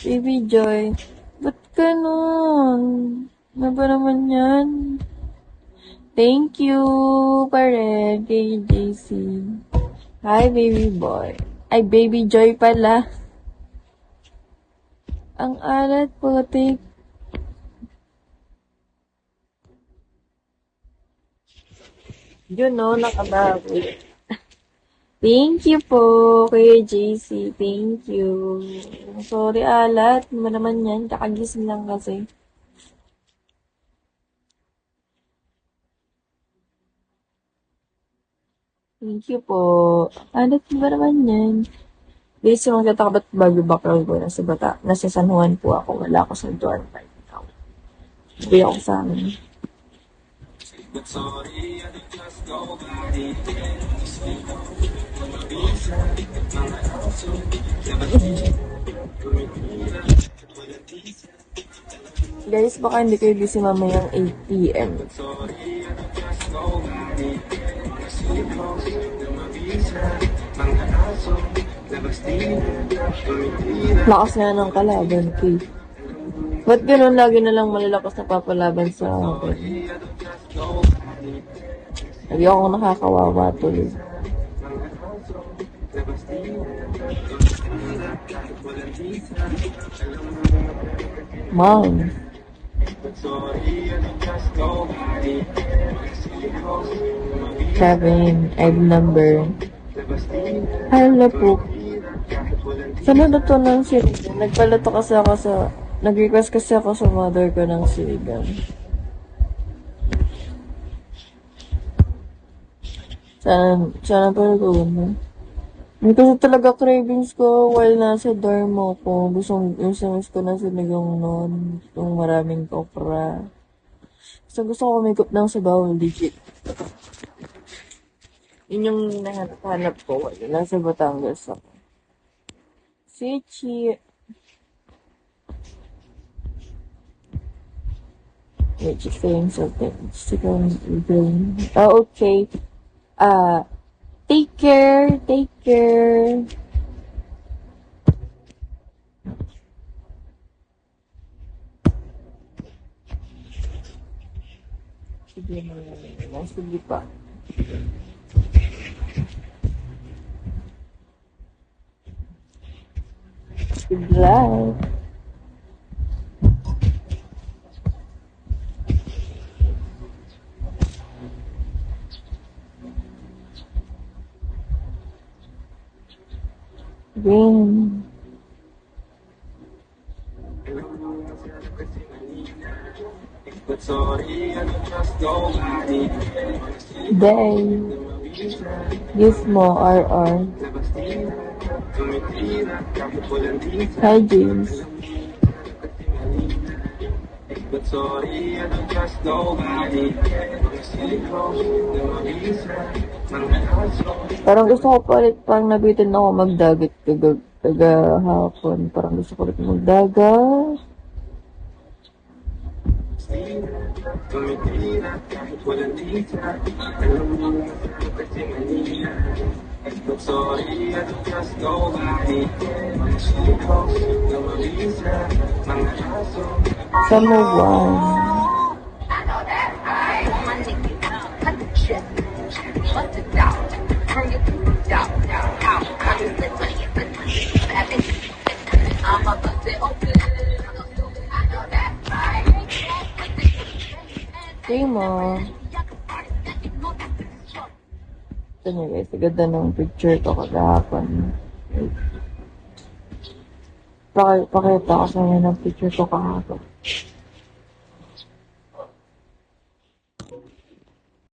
Baby Joy. Ba't ganun? Ano ba naman yan? Thank you, pare, kay JC. Hi, baby boy. Ay, baby Joy pala. Ang alat po, take. Yun, no, nakabawi. Thank you po, Kuya JC. Thank you. Sorry, alat. Ano naman yan? Kakagising lang kasi. Thank you po. Alat ba naman yan? Guys, yung magtataka ba't bago background ko nasa San Juan po ako. Wala ako sa Duan right now. Sabi ako sa amin. Guys, baka hindi kayo busy mamayang 8 p.m. Lakas nga ng kalaban, Kay. Ba't ganun lagi na lang malalakas na papalaban sa akin? Lagi ako nakakawawa tuloy. Mom. Kevin, egg number. Hello po. Saan naluto ng sinigang? Nagpalato kasi ako sa... Nag-request kasi ako sa mother ko ng sinigang. Sana pa nagawin mo. May kasi talaga cravings ko while nasa dorm ako. Gusto ko na sinigang noon. Yung maraming okra. Gusto ko umikot ng sabaw, legit. Yun yung nahanap ko. Nasa Batangas ako. Sichi. Wait, she's saying something. Oh, okay. Take care. Take care. Sige pa. Good luck. Green. Day. Gizmo, RR. Hi, James. Parang gusto ko pa ulit pang nabitin ako magdagat hapon. Parang gusto ko ulit magdagat. Summer one. Hey mo. Ito nyo guys, ganda ng picture ko kagahapon. Pakita ko sa inyo ng picture ko kahapon.